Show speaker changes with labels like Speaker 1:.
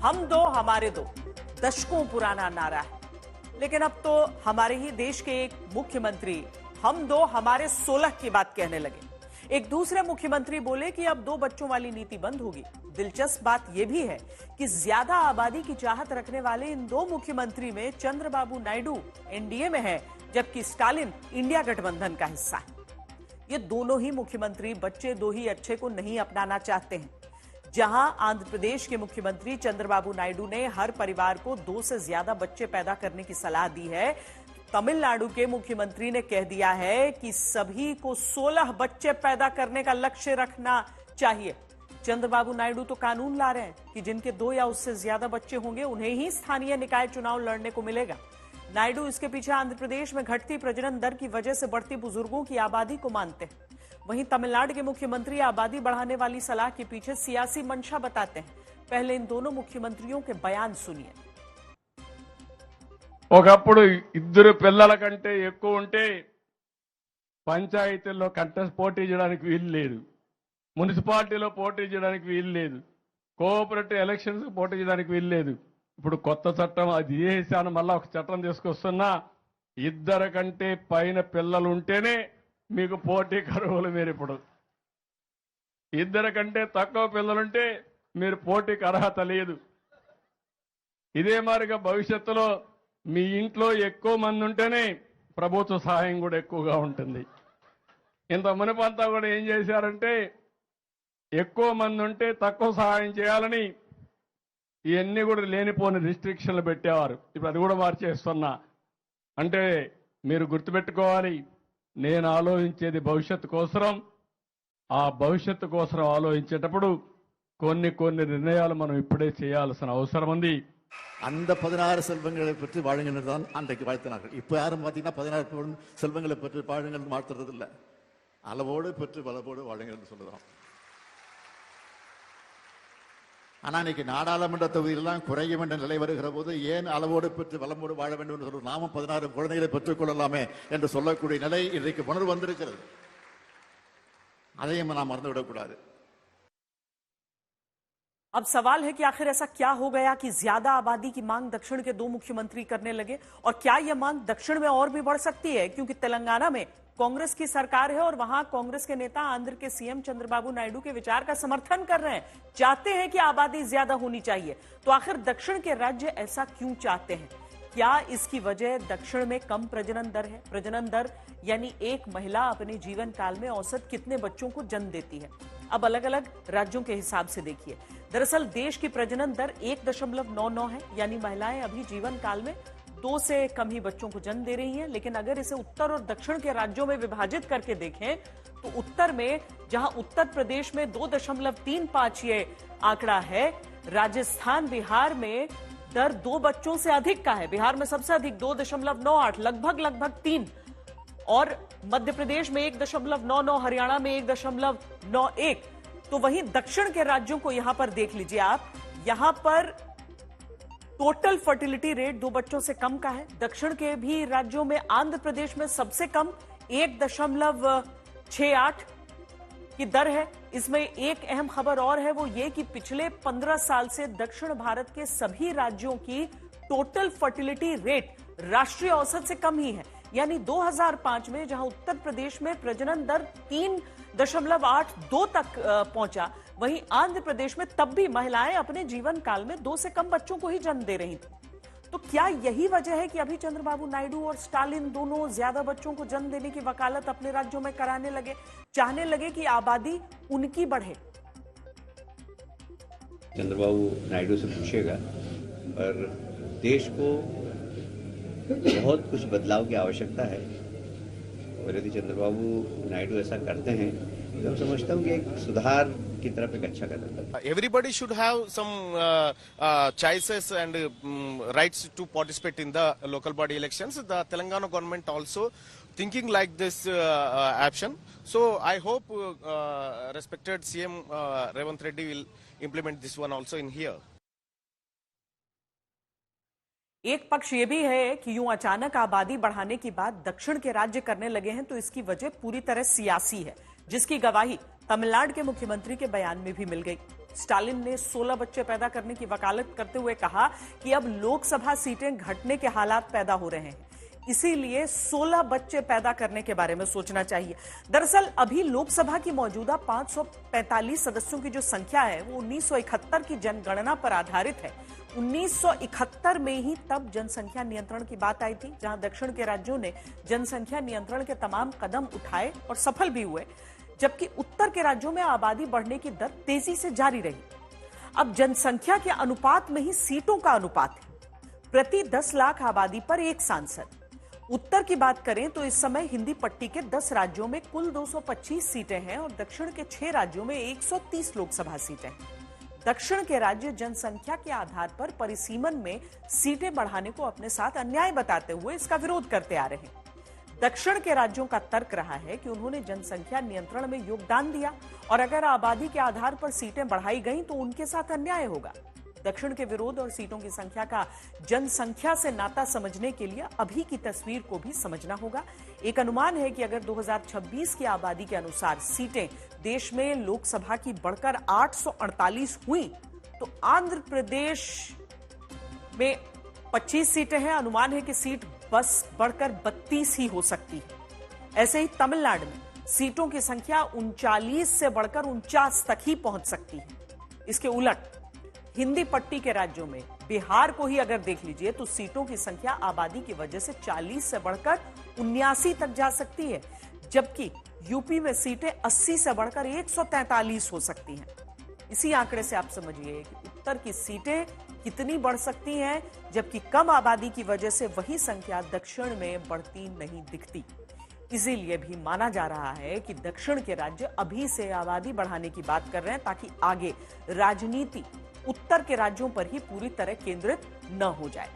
Speaker 1: हम दो हमारे दो, दशकों पुराना नारा है। लेकिन अब तो हमारे ही देश के एक मुख्यमंत्री हम दो हमारे 16 की बात कहने लगे। एक दूसरे मुख्यमंत्री बोले कि अब 2 बच्चों वाली नीति बंद होगी। दिलचस्प बात यह भी है कि ज्यादा आबादी की चाहत रखने वाले इन 2 मुख्यमंत्री में चंद्रबाबू नायडू एनडीए में है, जबकि स्टालिन इंडिया गठबंधन का हिस्सा है। ये दोनों ही मुख्यमंत्री बच्चे दो ही अच्छे को नहीं अपनाना चाहते हैं। जहां आंध्र प्रदेश के मुख्यमंत्री चंद्रबाबू नायडू ने हर परिवार को 2 से ज्यादा बच्चे पैदा करने की सलाह दी है, तमिलनाडु के मुख्यमंत्री ने कह दिया है कि सभी को 16 बच्चे पैदा करने का लक्ष्य रखना चाहिए। चंद्रबाबू नायडू तो कानून ला रहे हैं कि जिनके 2 या उससे ज्यादा बच्चे होंगे उन्हें ही स्थानीय निकाय चुनाव लड़ने को मिलेगा। नायडू इसके पीछे आंध्र प्रदेश में घटती प्रजनन दर की वजह से बढ़ती बुजुर्गों की आबादी को मानते हैं। वहीं तमिलनाडु के मुख्यमंत्री आबादी बढ़ाने वाली सलाह के पीछे सियासी मंशा बताते हैं। पहले इन दोनों मुख्यमंत्रियों के बयान सुनिए।
Speaker 2: ఒకప్పుడు ఇద్దరు పిల్లల కంటే ఎక్కువ ఉంటే పంచాయతీల్లో కంటెస్ట్ పోటీ చేయడానికి వీలు లేదు, మున్సిపాలిటీలో పోటీ చేయడానికి వీలు లేదు, కోఆపరేటివ్ ఎలక్షన్స్ పోటీ చేయడానికి వీలు లేదు. ఇప్పుడు కొత్త చట్టం అది చేశాను, మళ్ళా ఒక చట్టం తీసుకొస్తున్నా, ఇద్దరు కంటే పైన పిల్లలు ఉంటేనే మీకు పోటీ కరువులు. మీరు ఇప్పుడు ఇద్దరు కంటే తక్కువ పిల్లలుంటే మీరు పోటీకి అర్హత లేదు. ఇదే మాదిరిగా భవిష్యత్తులో మీ ఇంట్లో ఎక్కువ మంది ఉంటేనే ప్రభుత్వ సహాయం కూడా ఎక్కువగా ఉంటుంది. ఇంత మునుపంతా కూడా ఏం చేశారంటే ఎక్కువ మంది ఉంటే తక్కువ సహాయం చేయాలని ఇవన్నీ కూడా లేనిపోని రిస్ట్రిక్షన్లు పెట్టేవారు. ఇప్పుడు అది కూడా మార్చేస్తున్నా. అంటే మీరు గుర్తుపెట్టుకోవాలి, నేను ఆలోచించేది భవిష్యత్తు కోసం. ఆ భవిష్యత్తు కోసం ఆలోచించేటప్పుడు కొన్ని నిర్ణయాలు మనం ఇప్పుడే చేయాల్సిన అవసరం ఉంది.
Speaker 3: அந்த 16 செல்வங்களை பற்றி வாழுங்கள் தான் அன்றைக்கு வாழ்த்தினார்கள். இப்போ யாரும் பார்த்தீங்கன்னா 16 செல்வங்களை பற்றி வாழுங்கள் மாற்றுறது இல்லை, அளவோடு பெற்று வளவோடு வாழுங்கள் என்று சொல்லுறோம். ஆனால் இன்னைக்கு நாடாளுமன்ற தொகுதியெல்லாம் குறையும் என்ற நிலை வருகிற போது ஏன் அளவோடு பெற்று வளமோடு வாழ வேண்டும் என்று சொல்லுவோம். நாமும் 16 குழந்தைகளை பெற்றுக் கொள்ளலாமே என்று சொல்லக்கூடிய நிலை இன்றைக்கு உணர்வு வந்திருக்கிறது. அதையும் நாம் மறந்துவிடக்கூடாது.
Speaker 1: अब सवाल है कि आखिर ऐसा क्या हो गया कि ज्यादा आबादी की मांग दक्षिण के 2 मुख्यमंत्री करने लगे, और क्या यह मांग दक्षिण में और भी बढ़ सकती है, क्योंकि तेलंगाना में कांग्रेस की सरकार है और वहां कांग्रेस के नेता आंध्र के सीएम चंद्रबाबू नायडू के विचार का समर्थन कर रहे हैं, चाहते हैं कि आबादी ज्यादा होनी चाहिए। तो आखिर दक्षिण के राज्य ऐसा क्यों चाहते हैं? क्या इसकी वजह दक्षिण में कम प्रजनन दर है? प्रजनन दर यानी एक महिला अपने जीवन काल में औसत कितने बच्चों को जन्म देती है? अब अलग अलग राज्यों के हिसाब से देखिए। दरअसल देश की प्रजनन दर 1.99 है, यानी महिलाएं अभी जीवन काल में 2 से कम ही बच्चों को जन्म दे रही हैं। लेकिन अगर इसे उत्तर और दक्षिण के राज्यों में विभाजित करके देखें तो उत्तर में, जहां उत्तर प्रदेश में 2.35 ये आंकड़ा है, राजस्थान बिहार में दर 2 बच्चों से अधिक का है। बिहार में सबसे अधिक 2.98, लगभग 3, और मध्य प्रदेश में 1.99, हरियाणा में 1.91। तो वहीं दक्षिण के राज्यों को यहां पर देख लीजिए आप, यहां पर टोटल फर्टिलिटी रेट 2 बच्चों से कम का है। दक्षिण के भी राज्यों में आंध्र प्रदेश में सबसे कम 1.68 की दर है। इसमें एक अहम खबर और है, वो ये कि पिछले 15 साल से दक्षिण भारत के सभी राज्यों की टोटल फर्टिलिटी रेट राष्ट्रीय औसत से कम ही है। यानी 2005 में जहां उत्तर प्रदेश में प्रजनन दर 3.82 तक पहुंचा, वहीं आंध्र प्रदेश में तब भी महिलाएं अपने जीवन काल में 2 से कम बच्चों को ही जन्म दे रही थी। तो क्या यही वजह है कि अभी चंद्रबाबू नायडू और स्टालिन दोनों ज्यादा बच्चों को जन्म देने की वकालत अपने राज्यों में कराने लगे, चाहने लगे कि आबादी उनकी बढ़े?
Speaker 4: चंद्रबाबू नायडू से पूछेगा, पर देश को बहुत कुछ बदलाव की आवश्यकता है, और यदि चंद्रबाबू नायडू ऐसा करते हैं तो मैं समझता हूँ कि एक सुधार की तरफ एक अच्छा कदम है।
Speaker 5: Everybody should have some choices and rights to participate in the local body elections. The Telangana government also thinking like this action. So I hope respected CM Revanth Reddy will implement this one also in here.
Speaker 1: एक पक्ष ये भी है कि यूं अचानक आबादी बढ़ाने की बात दक्षिण के राज्य करने लगे हैं, तो इसकी वजह पूरी तरह सियासी है, जिसकी गवाही तमिलनाडु के मुख्यमंत्री के बयान में भी मिल गई। स्टालिन ने 16 बच्चे पैदा करने की वकालत करते हुए कहा कि अब लोकसभा सीटें घटने के हालात पैदा हो रहे हैं, इसीलिए 16 बच्चे पैदा करने के बारे में सोचना चाहिए। दरअसल अभी लोकसभा की मौजूदा 545 सदस्यों की जो संख्या है वो 1971 की जनगणना पर आधारित है। 1971 में ही तब जनसंख्या नियंत्रण की बात आई थी, जहां दक्षिण के राज्यों ने जनसंख्या नियंत्रण के तमाम कदम उठाए और सफल भी हुए, जबकि उत्तर के राज्यों में आबादी बढ़ने की दर तेजी से जारी रही। अब जनसंख्या के अनुपात में ही सीटों का अनुपात है, प्रति 10 लाख आबादी पर एक सांसद। उत्तर की बात करें तो इस समय हिंदी पट्टी के 10 राज्यों में कुल 225 सीटें हैं और दक्षिण के 6 राज्यों में 130 लोकसभा सीटें हैं। दक्षिण के राज्य जनसंख्या के आधार पर परिसीमन में सीटें बढ़ाने को अपने साथ अन्याय बताते हुए इसका विरोध करते आ रहे हैं। दक्षिण के राज्यों का तर्क रहा है कि उन्होंने जनसंख्या नियंत्रण में योगदान दिया और अगर आबादी के आधार पर सीटें बढ़ाई गईं तो उनके साथ अन्याय होगा। दक्षिण के विरोध और सीटों की संख्या का जनसंख्या से नाता समझने के लिए अभी की तस्वीर को भी समझना होगा। एक अनुमान है कि अगर 2026 की आबादी के अनुसार सीटें देश में लोकसभा की बढ़कर 848 हुई तो आंध्र प्रदेश में 25 सीटें हैं। अनुमान है कि सीट बस बढ़कर 32 ही हो सकती है। ऐसे ही तमिलनाडु में सीटों की संख्या 39 से बढ़कर 49 तक ही पहुंच सकती है। इसके उलट हिंदी पट्टी के राज्यों में बिहार को ही अगर देख लीजिए तो सीटों की संख्या आबादी की वजह से 40 से बढ़कर 79 तक जा सकती है, जबकि यूपी में सीटें 80 से बढ़कर 143 हो सकती हैं। इसी आंकड़े से आप समझिए कि उत्तर की सीटें कितनी बढ़ सकती हैं, जबकि कम आबादी की वजह से वही संख्या दक्षिण में बढ़ती नहीं दिखती। इसीलिए भी माना जा रहा है कि दक्षिण के राज्य अभी से आबादी बढ़ाने की बात कर रहे हैं ताकि आगे राजनीति उत्तर के राज्यों पर ही पूरी तरह केंद्रित न हो जाए।